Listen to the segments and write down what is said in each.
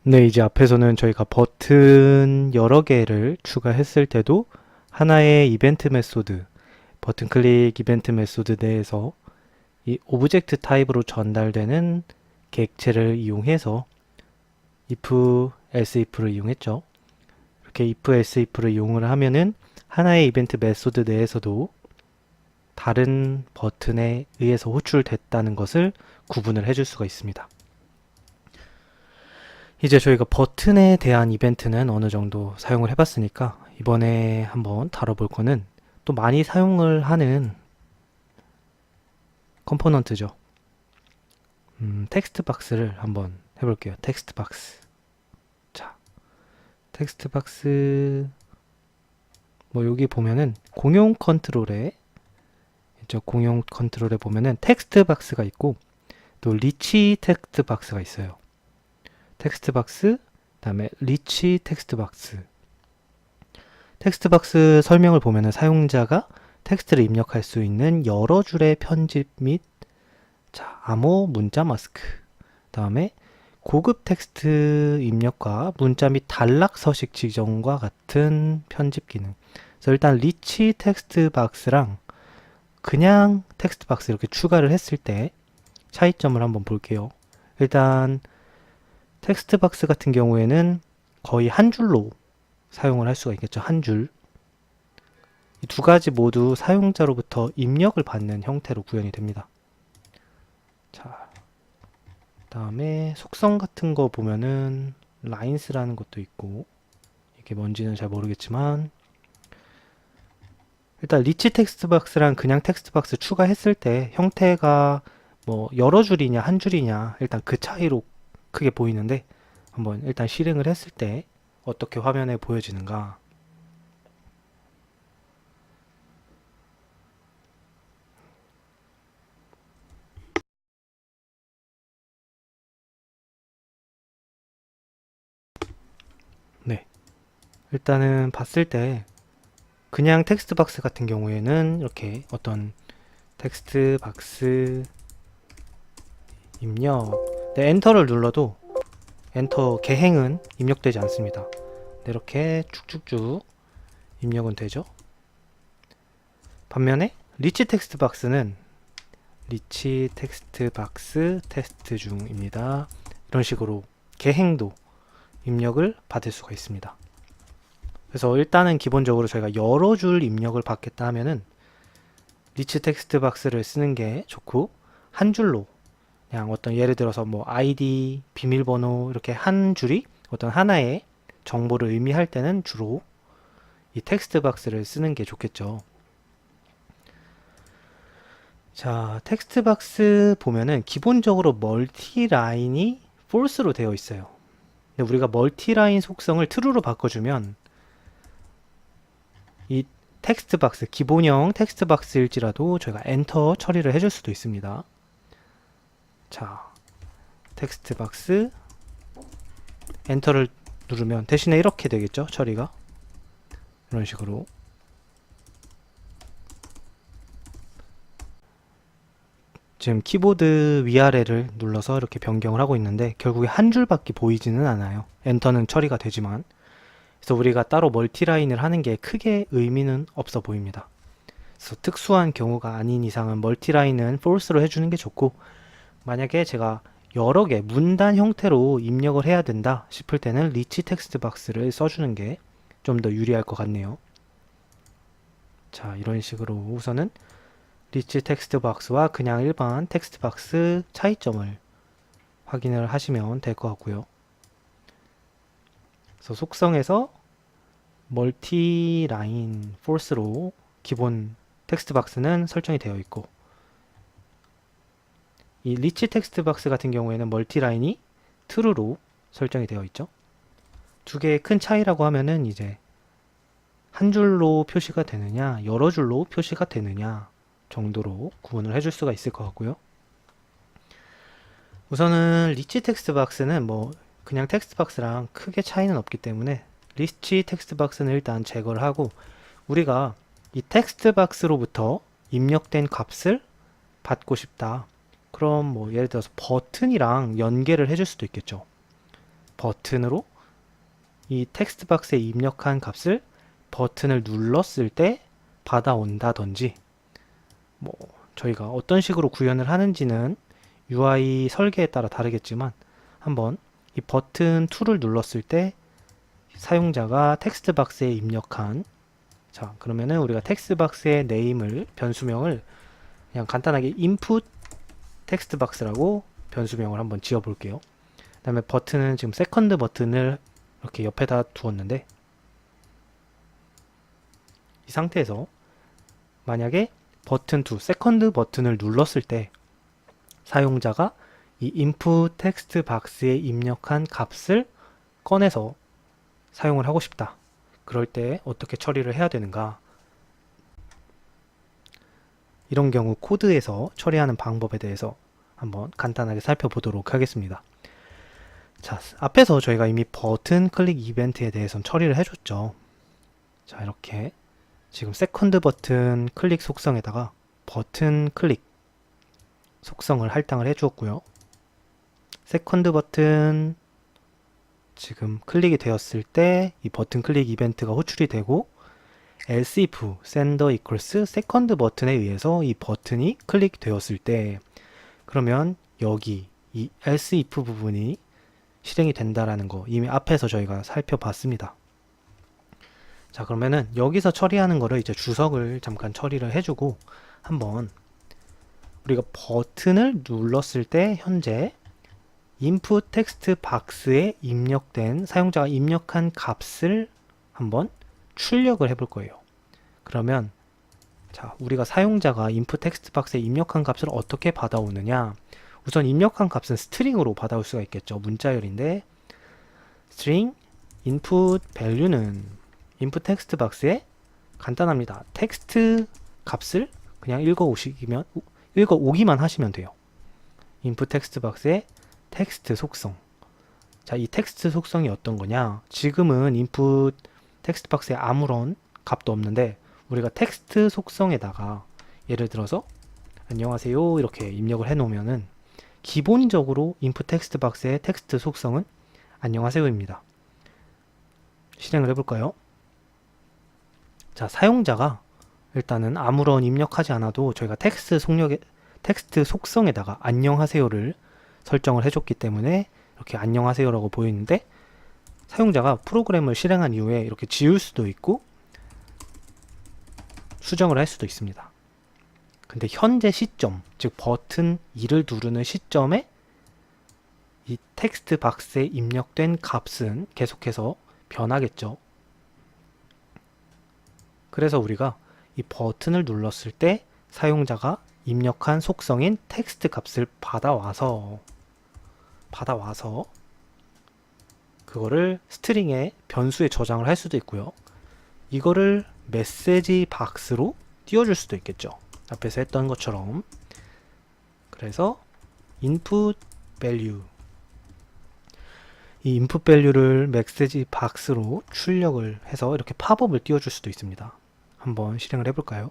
네, 이제 앞에서는 저희가 버튼 여러 개를 추가했을 때도 하나의 이벤트 메소드, 버튼 클릭 이벤트 메소드 내에서 이 오브젝트 타입으로 전달되는 객체를 이용해서 if, else if를 이용했죠. 이렇게 if, else if를 이용을 하면은 하나의 이벤트 메소드 내에서도 다른 버튼에 의해서 호출됐다는 것을 구분을 해줄 수가 있습니다. 이제 저희가 버튼에 대한 이벤트는 어느 정도 사용을 해봤으니까 이번에 한번 다뤄볼 거는 또 많이 사용을 하는 컴포넌트죠. 텍스트 박스를 한번 해볼게요. 텍스트 박스. 자, 텍스트 박스 뭐 여기 보면은 공용 컨트롤에 보면은 텍스트 박스가 있고 또 리치 텍스트 박스가 있어요. 텍스트 박스, 그다음에 리치 텍스트 박스. 텍스트 박스 설명을 보면은 사용자가 텍스트를 입력할 수 있는 여러 줄의 편집 및 암호 문자 마스크. 그다음에 고급 텍스트 입력과 문자 및 단락 서식 지정과 같은 편집 기능. 그래서 일단 리치 텍스트 박스랑 그냥 텍스트 박스 이렇게 추가를 했을 때 차이점을 한번 볼게요. 일단 텍스트 박스 같은 경우에는 거의 한 줄로 사용을 할 수가 있겠죠. 한 줄. 이 두 가지 모두 사용자로부터 입력을 받는 형태로 구현이 됩니다. 자, 다음에 속성 같은 거 보면은 라인스라는 것도 있고 이게 뭔지는 잘 모르겠지만 일단 리치 텍스트 박스랑 그냥 텍스트 박스 추가했을 때 형태가 뭐 여러 줄이냐 한 줄이냐 일단 그 차이로 크게 보이는데 한번 일단 실행을 했을 때 어떻게 화면에 보여지는가. 네, 일단은 봤을 때 그냥 텍스트 박스 같은 경우에는 이렇게 어떤 텍스트 박스 입력 네, 엔터를 눌러도 엔터 개행은 입력되지 않습니다. 네, 이렇게 쭉쭉쭉 입력은 되죠. 반면에 리치 텍스트 박스는 리치 텍스트 박스 테스트 중입니다. 이런 식으로 개행도 입력을 받을 수가 있습니다. 그래서 일단은 기본적으로 저희가 여러 줄 입력을 받겠다 하면은 리치 텍스트 박스를 쓰는 게 좋고 한 줄로 그냥 어떤 예를 들어서 뭐 아이디, 비밀번호 이렇게 한 줄이 어떤 하나의 정보를 의미할 때는 주로 이 텍스트 박스를 쓰는 게 좋겠죠. 자, 텍스트 박스 보면은 기본적으로 멀티 라인이 false로 되어 있어요. 근데 우리가 멀티 라인 속성을 true로 바꿔주면 이 텍스트 박스, 기본형 텍스트 박스일지라도 저희가 엔터 처리를 해줄 수도 있습니다. 자, 텍스트 박스 엔터를 누르면 대신에 이렇게 되겠죠, 처리가. 이런 식으로. 지금 키보드 위아래를 눌러서 이렇게 변경을 하고 있는데 결국에 한 줄밖에 보이지는 않아요. 엔터는 처리가 되지만. 그래서 우리가 따로 멀티라인을 하는 게 크게 의미는 없어 보입니다. 그래서 특수한 경우가 아닌 이상은 멀티라인은 false로 해주는 게 좋고, 만약에 제가 여러 개 문단 형태로 입력을 해야 된다 싶을 때는 리치 텍스트 박스를 써주는 게 좀 더 유리할 것 같네요. 자, 이런 식으로 우선은 리치 텍스트 박스와 그냥 일반 텍스트 박스 차이점을 확인을 하시면 될 것 같고요. 그래서 속성에서 멀티 라인 false로 기본 텍스트 박스는 설정이 되어 있고, 이 리치 텍스트 박스 같은 경우에는 멀티 라인이 true로 설정이 되어 있죠. 두 개의 큰 차이라고 하면은 이제 한 줄로 표시가 되느냐 여러 줄로 표시가 되느냐 정도로 구분을 해줄 수가 있을 것 같고요. 우선은 리치 텍스트 박스는 뭐 그냥 텍스트 박스랑 크게 차이는 없기 때문에 리치 텍스트 박스는 일단 제거를 하고, 우리가 이 텍스트 박스로부터 입력된 값을 받고 싶다. 그럼 뭐 예를 들어서 버튼이랑 연계를 해줄 수도 있겠죠. 버튼으로 이 텍스트 박스에 입력한 값을 버튼을 눌렀을 때 받아온다든지, 뭐 저희가 어떤 식으로 구현을 하는지는 UI 설계에 따라 다르겠지만 한번 이 버튼 2를 눌렀을 때 사용자가 텍스트 박스에 입력한, 자 그러면은 우리가 텍스트 박스의 네임을, 변수명을 그냥 간단하게 input 텍스트 박스라고 변수명을 한번 지어 볼게요. 그 다음에 버튼은 지금 세컨드 버튼을 이렇게 옆에다 두었는데, 이 상태에서 만약에 버튼 2, 세컨드 버튼을 눌렀을 때 사용자가 이 input 텍스트 박스에 입력한 값을 꺼내서 사용을 하고 싶다. 그럴 때 어떻게 처리를 해야 되는가? 이런 경우 코드에서 처리하는 방법에 대해서 한번 간단하게 살펴보도록 하겠습니다. 자, 앞에서 저희가 이미 버튼 클릭 이벤트에 대해서는 처리를 해줬죠. 자, 이렇게 지금 세컨드 버튼 클릭 속성에다가 버튼 클릭 속성을 할당을 해주었고요. 세컨드 버튼 지금 클릭이 되었을 때 이 버튼 클릭 이벤트가 호출이 되고, else if sender equals 세컨드 버튼에 의해서 이 버튼이 클릭되었을 때, 그러면 여기 이 else if 부분이 실행이 된다라는 거 이미 앞에서 저희가 살펴봤습니다. 자, 그러면은 여기서 처리하는 거를 이제 주석을 잠깐 처리를 해주고, 한번 우리가 버튼을 눌렀을 때 현재 input 텍스트 박스에 입력된, 사용자가 입력한 값을 한번 출력을 해볼 거예요. 그러면 자, 우리가 사용자가 input 텍스트 박스에 입력한 값을 어떻게 받아오느냐, 우선 입력한 값은 스트링으로 받아올 수가 있겠죠. 문자열인데 string input value는 input 텍스트 박스에 간단합니다. 텍스트 값을 그냥 읽어오기만 하시면 돼요. input 텍스트 박스에 텍스트 속성. 자, 이 텍스트 속성이 어떤 거냐? 지금은 input 텍스트 박스에 아무런 값도 없는데 우리가 텍스트 속성에다가 예를 들어서 안녕하세요 이렇게 입력을 해 놓으면은 기본적으로 input 텍스트 박스의 텍스트 속성은 안녕하세요입니다. 실행을 해볼까요? 자, 사용자가 일단은 아무런 입력하지 않아도 저희가 텍스트 속성에다가 안녕하세요를 설정을 해줬기 때문에 이렇게 안녕하세요라고 보이는데, 사용자가 프로그램을 실행한 이후에 이렇게 지울 수도 있고 수정을 할 수도 있습니다. 근데 현재 시점, 즉 버튼 2를 누르는 시점에 이 텍스트 박스에 입력된 값은 계속해서 변하겠죠. 그래서 우리가 이 버튼을 눌렀을 때 사용자가 입력한 속성인 텍스트 값을 받아와서 그거를 스트링의 변수에 저장을 할 수도 있고요. 이거를 메시지 박스로 띄워줄 수도 있겠죠. 앞에서 했던 것처럼. 그래서 input value, 이 input value를 메시지 박스로 출력을 해서 이렇게 팝업을 띄워줄 수도 있습니다. 한번 실행을 해볼까요?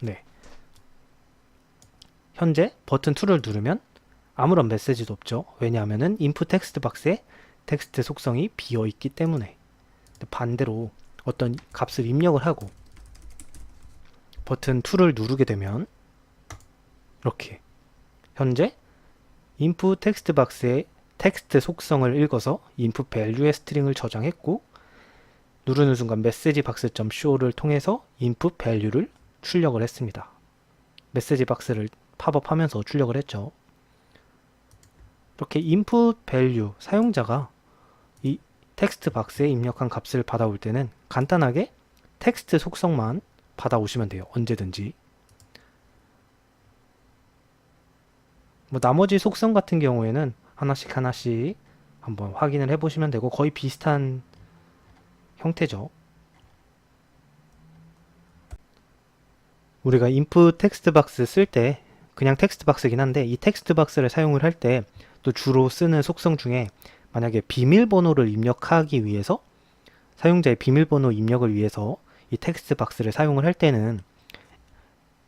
네. 현재 버튼 2를 누르면 아무런 메시지도 없죠. 왜냐하면은 input 텍스트 박스에 텍스트 속성이 비어 있기 때문에. 반대로 어떤 값을 입력을 하고 버튼 2를 누르게 되면 이렇게 현재 input 텍스트 박스의 텍스트 속성을 읽어서 input value의 스트링을 저장했고, 누르는 순간 메시지 박스.show를 통해서 input value를 출력을 했습니다. 메시지 박스를 팝업하면서 출력을 했죠. 이렇게 input value, 사용자가 이 텍스트 박스에 입력한 값을 받아올 때는 간단하게 텍스트 속성만 받아오시면 돼요. 언제든지. 뭐 나머지 속성 같은 경우에는 하나씩 한번 확인을 해보시면 되고, 거의 비슷한 형태죠. 우리가 input 텍스트 박스 쓸 때 그냥 텍스트 박스긴 한데, 이 텍스트 박스를 사용을 할 때 또 주로 쓰는 속성 중에 만약에 비밀번호를 입력하기 위해서 사용자의 비밀번호 입력을 위해서 이 텍스트 박스를 사용을 할 때는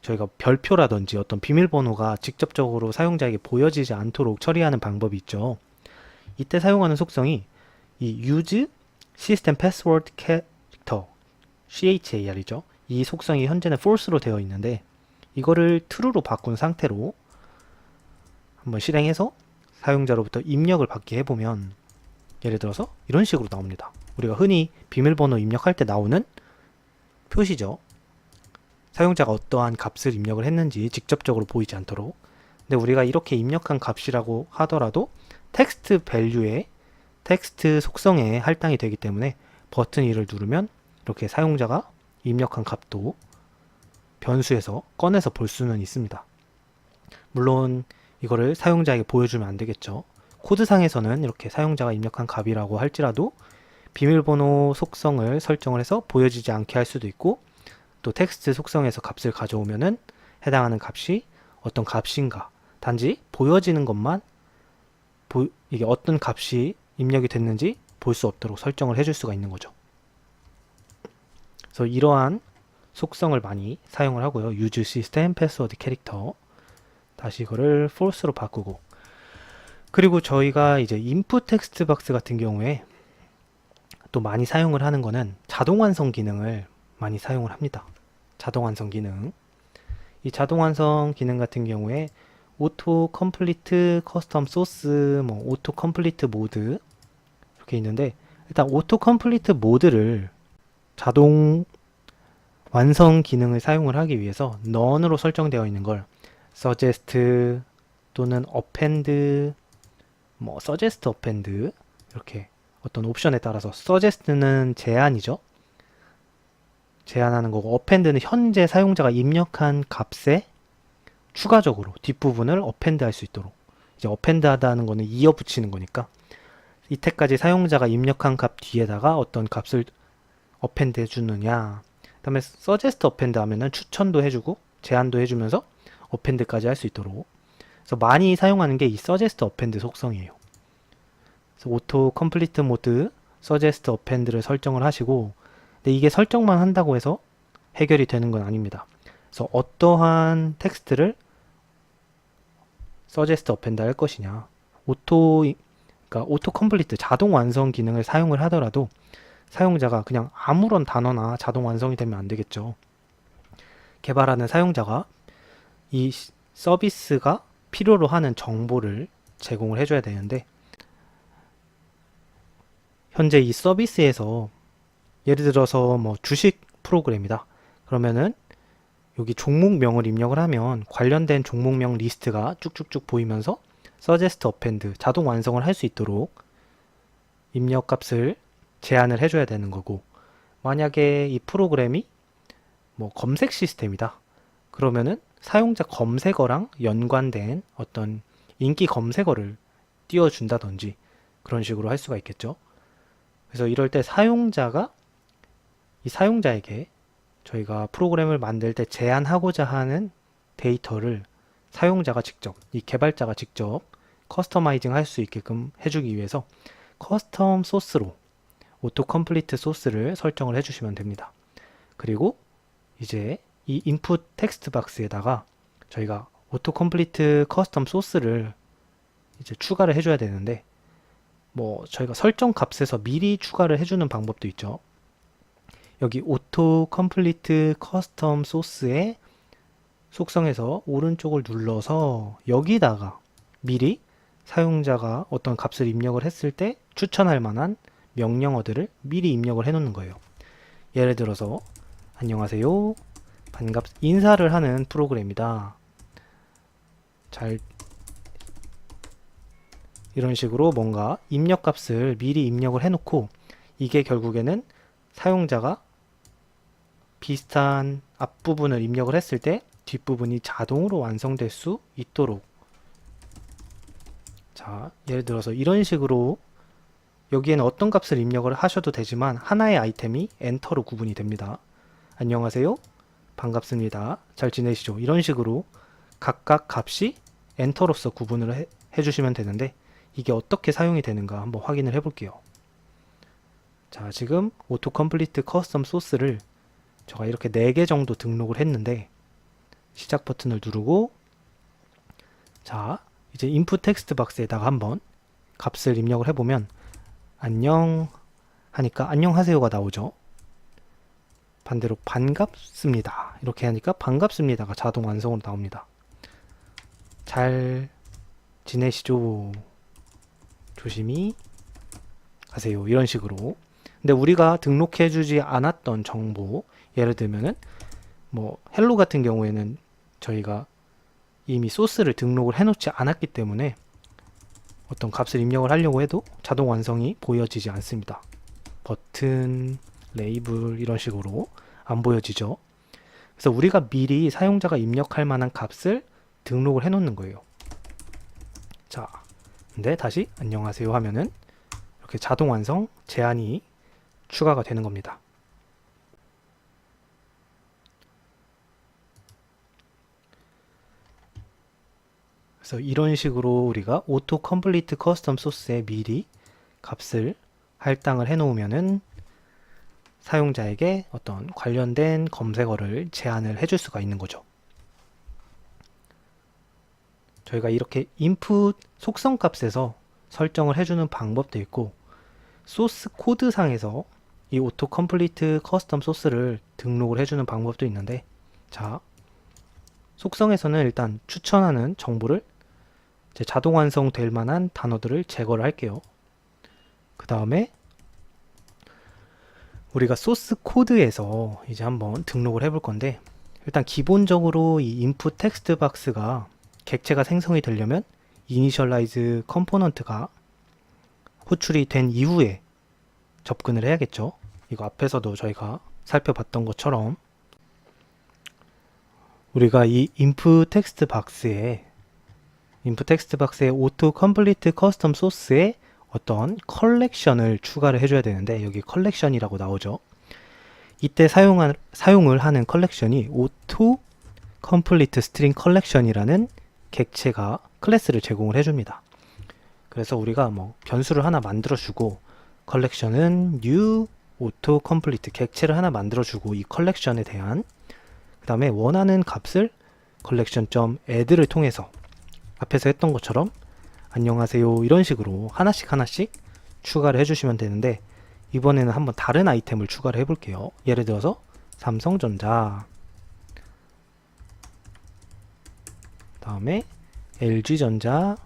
저희가 별표라든지 어떤 비밀번호가 직접적으로 사용자에게 보여지지 않도록 처리하는 방법이 있죠. 이때 사용하는 속성이 이 use system password character CHAR이죠. 이 속성이 현재는 false로 되어 있는데 이거를 true로 바꾼 상태로 한번 실행해서 사용자로부터 입력을 받게 해보면 예를 들어서 이런 식으로 나옵니다. 우리가 흔히 비밀번호 입력할 때 나오는 표시죠. 사용자가 어떠한 값을 입력을 했는지 직접적으로 보이지 않도록. 근데 우리가 이렇게 입력한 값이라고 하더라도 텍스트 밸류에 텍스트 속성에 할당이 되기 때문에 버튼 2를 누르면 이렇게 사용자가 입력한 값도 변수에서 꺼내서 볼 수는 있습니다. 물론 이거를 사용자에게 보여주면 안 되겠죠. 코드상에서는 이렇게 사용자가 입력한 값이라고 할지라도 비밀번호 속성을 설정을 해서 보여지지 않게 할 수도 있고 또 텍스트 속성에서 값을 가져오면은 해당하는 값이 어떤 값인가 단지 보여지는 것만 이게 어떤 값이 입력이 됐는지 볼 수 없도록 설정을 해줄 수가 있는 거죠. 그래서 이러한 속성을 많이 사용을 하고요. use system password character 다시 이거를 false로 바꾸고 그리고 저희가 이제 input 텍스트 박스 같은 경우에 또 많이 사용을 하는 거는 자동 완성 기능을 많이 사용을 합니다. 자동 완성 기능. 이 자동 완성 기능 같은 경우에 오토 컴플리트 커스텀 소스, 뭐 오토 컴플리트 모드 이렇게 있는데 일단 오토 컴플리트 모드를 자동 완성 기능을 사용을 하기 위해서 none으로 설정되어 있는 걸 suggest 또는 append, 뭐 suggest append 이렇게 어떤 옵션에 따라서 suggest는 제한이죠. 제한하는 거고 append는 현재 사용자가 입력한 값에 추가적으로 뒷부분을 append 할 수 있도록 이제 append 하다는 거는 이어 붙이는 거니까 이때까지 사용자가 입력한 값 뒤에다가 어떤 값을 append 해주느냐 그 다음에 suggest append 하면은 추천도 해주고 제한도 해주면서 append까지 할 수 있도록 그래서 많이 사용하는 게 이 suggest append 속성이에요. 그래서 auto complete mode suggest append를 설정을 하시고 근데 이게 설정만 한다고 해서 해결이 되는 건 아닙니다. 그래서 어떠한 텍스트를 suggest append 할 것이냐 그러니까 auto complete 자동 완성 기능을 사용을 하더라도 사용자가 그냥 아무런 단어나 자동 완성이 되면 안 되겠죠. 개발하는 사용자가 이 서비스가 필요로 하는 정보를 제공을 해줘야 되는데 현재 이 서비스에서 예를 들어서 뭐 주식 프로그램이다. 그러면은 여기 종목명을 입력을 하면 관련된 종목명 리스트가 쭉쭉쭉 보이면서 suggest append 자동 완성을 할 수 있도록 입력 값을 제한을 해줘야 되는 거고 만약에 이 프로그램이 뭐 검색 시스템이다. 그러면은 사용자 검색어랑 연관된 어떤 인기 검색어를 띄워준다든지 그런 식으로 할 수가 있겠죠. 그래서 이럴 때 이 사용자에게 저희가 프로그램을 만들 때 제한하고자 하는 데이터를 사용자가 직접, 이 개발자가 직접 커스터마이징 할 수 있게끔 해주기 위해서 커스텀 소스로 오토 컴플리트 소스를 설정을 해주시면 됩니다. 그리고 이제 이 인풋 텍스트 박스에다가 저희가 오토 컴플리트 커스텀 소스를 이제 추가를 해줘야 되는데 뭐 저희가 설정 값에서 미리 추가를 해주는 방법도 있죠. 여기 오토 컴플리트 커스텀 소스의 속성에서 오른쪽을 눌러서 여기다가 미리 사용자가 어떤 값을 입력을 했을 때 추천할 만한 명령어들을 미리 입력을 해 놓는 거예요. 예를 들어서 안녕하세요. 인사를 하는 프로그램이다. 이런 식으로 뭔가 입력 값을 미리 입력을 해 놓고 이게 결국에는 사용자가 비슷한 앞부분을 입력을 했을 때 뒷부분이 자동으로 완성될 수 있도록 자, 예를 들어서 이런 식으로 여기에는 어떤 값을 입력을 하셔도 되지만 하나의 아이템이 엔터로 구분이 됩니다. 안녕하세요. 반갑습니다. 잘 지내시죠? 이런 식으로 각각 값이 엔터로서 구분을 해주시면 되는데 이게 어떻게 사용이 되는가 한번 확인을 해볼게요. 자, 지금 오토 컴플리트 커스텀 소스를 제가 이렇게 4개 정도 등록을 했는데 시작 버튼을 누르고 자, 이제 인풋 텍스트 박스에다가 한번 값을 입력을 해보면 안녕 하니까 안녕하세요가 나오죠. 반대로 반갑습니다 이렇게 하니까 반갑습니다가 자동 완성으로 나옵니다. 잘 지내시죠? 조심히 가세요. 이런 식으로. 근데 우리가 등록해주지 않았던 정보, 예를 들면은 뭐 헬로 같은 경우에는 저희가 이미 소스를 등록을 해놓지 않았기 때문에 어떤 값을 입력을 하려고 해도 자동 완성이 보여지지 않습니다. 버튼, 레이블 이런 식으로 안 보여지죠. 그래서 우리가 미리 사용자가 입력할 만한 값을 등록을 해놓는 거예요. 자, 근데 다시 안녕하세요 하면은 이렇게 자동 완성 제한이 추가가 되는 겁니다. 그래서 이런 식으로 우리가 오토 컴플리트 커스텀 소스에 미리 값을 할당을 해 놓으면은 사용자에게 어떤 관련된 검색어를 제안을 해줄 수가 있는 거죠. 저희가 이렇게 인풋 속성 값에서 설정을 해주는 방법도 있고 소스 코드상에서 이 오토 컴플리트 커스텀 소스를 등록을 해주는 방법도 있는데 자, 속성에서는 일단 추천하는 정보를 자동 완성될 만한 단어들을 제거를 할게요. 그 다음에 우리가 소스 코드에서 이제 한번 등록을 해볼 건데 일단 기본적으로 이 인풋 텍스트 박스가 객체가 생성이 되려면 이니셜라이즈 컴포넌트가 호출이 된 이후에 접근을 해야겠죠. 이거 앞에서도 저희가 살펴봤던 것처럼 우리가 이 인풋 텍스트 박스에 오토 컴플리트 커스텀 소스에 어떤 컬렉션을 추가를 해줘야 되는데 여기 컬렉션이라고 나오죠. 이때 사용을 하는 컬렉션이 오토 컴플리트 스트링 컬렉션이라는 객체가 클래스를 제공을 해줍니다. 그래서 우리가 뭐 변수를 하나 만들어주고 컬렉션은 new auto complete 객체를 하나 만들어주고 이 컬렉션에 대한 그 다음에 원하는 값을 collection.add를 통해서 앞에서 했던 것처럼 안녕하세요 이런 식으로 하나씩 추가를 해주시면 되는데 이번에는 한번 다른 아이템을 추가를 해볼게요. 예를 들어서 삼성전자 다음에 LG전자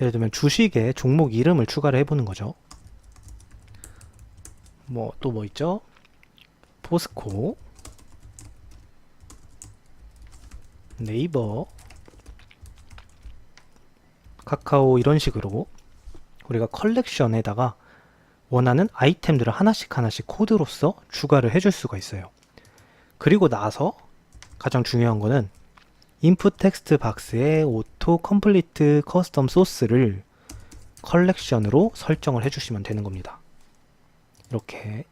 예를 들면 주식의 종목 이름을 추가를 해보는 거죠. 또 뭐 있죠? 포스코, 네이버, 카카오 이런 식으로 우리가 컬렉션에다가 원하는 아이템들을 하나씩 코드로서 추가를 해줄 수가 있어요. 그리고 나서 가장 중요한 거는 인풋 텍스트 박스에 오토 컴플리트 커스텀 소스를 컬렉션으로 설정을 해주시면 되는 겁니다. 이렇게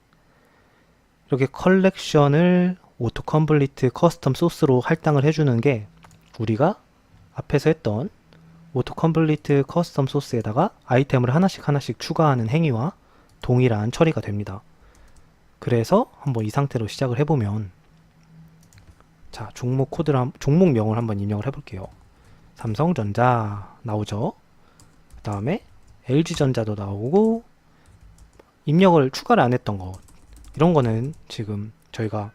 컬렉션을 오토 컴플리트 커스텀 소스로 할당을 해주는 게 우리가 앞에서 했던 오토 컴플리트 커스텀 소스에다가 아이템을 하나씩 추가하는 행위와 동일한 처리가 됩니다. 그래서 한번 이 상태로 시작을 해보면 자, 종목명을 한번 입력을 해볼게요. 삼성전자 나오죠. 그 다음에 LG전자도 나오고 입력을 추가를 안 했던 거 이런 거는 지금 저희가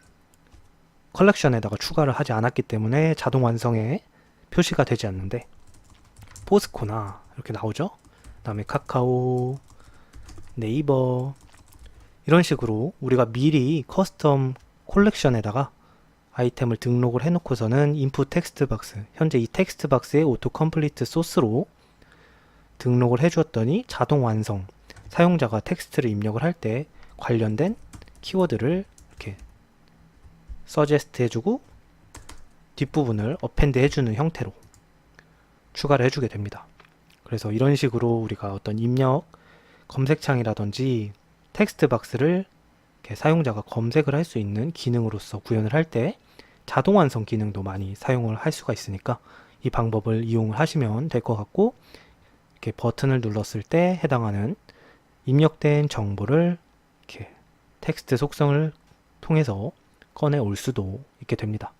컬렉션에다가 추가를 하지 않았기 때문에 자동 완성에 표시가 되지 않는데 포스코나 이렇게 나오죠. 그 다음에 카카오, 네이버 이런 식으로 우리가 미리 커스텀 콜렉션에다가 아이템을 등록을 해놓고서는 인풋 텍스트 박스, 현재 이 텍스트 박스의 오토 컴플리트 소스로 등록을 해주었더니 자동 완성, 사용자가 텍스트를 입력을 할 때 관련된 키워드를 이렇게 서제스트 해주고 뒷부분을 어펜드 해주는 형태로 추가를 해주게 됩니다. 그래서 이런 식으로 우리가 어떤 입력 검색창이라든지 텍스트 박스를 이렇게 사용자가 검색을 할 수 있는 기능으로서 구현을 할 때 자동 완성 기능도 많이 사용을 할 수가 있으니까 이 방법을 이용을 하시면 될 것 같고 이렇게 버튼을 눌렀을 때 해당하는 입력된 정보를 이렇게 텍스트 속성을 통해서 꺼내 올 수도 있게 됩니다.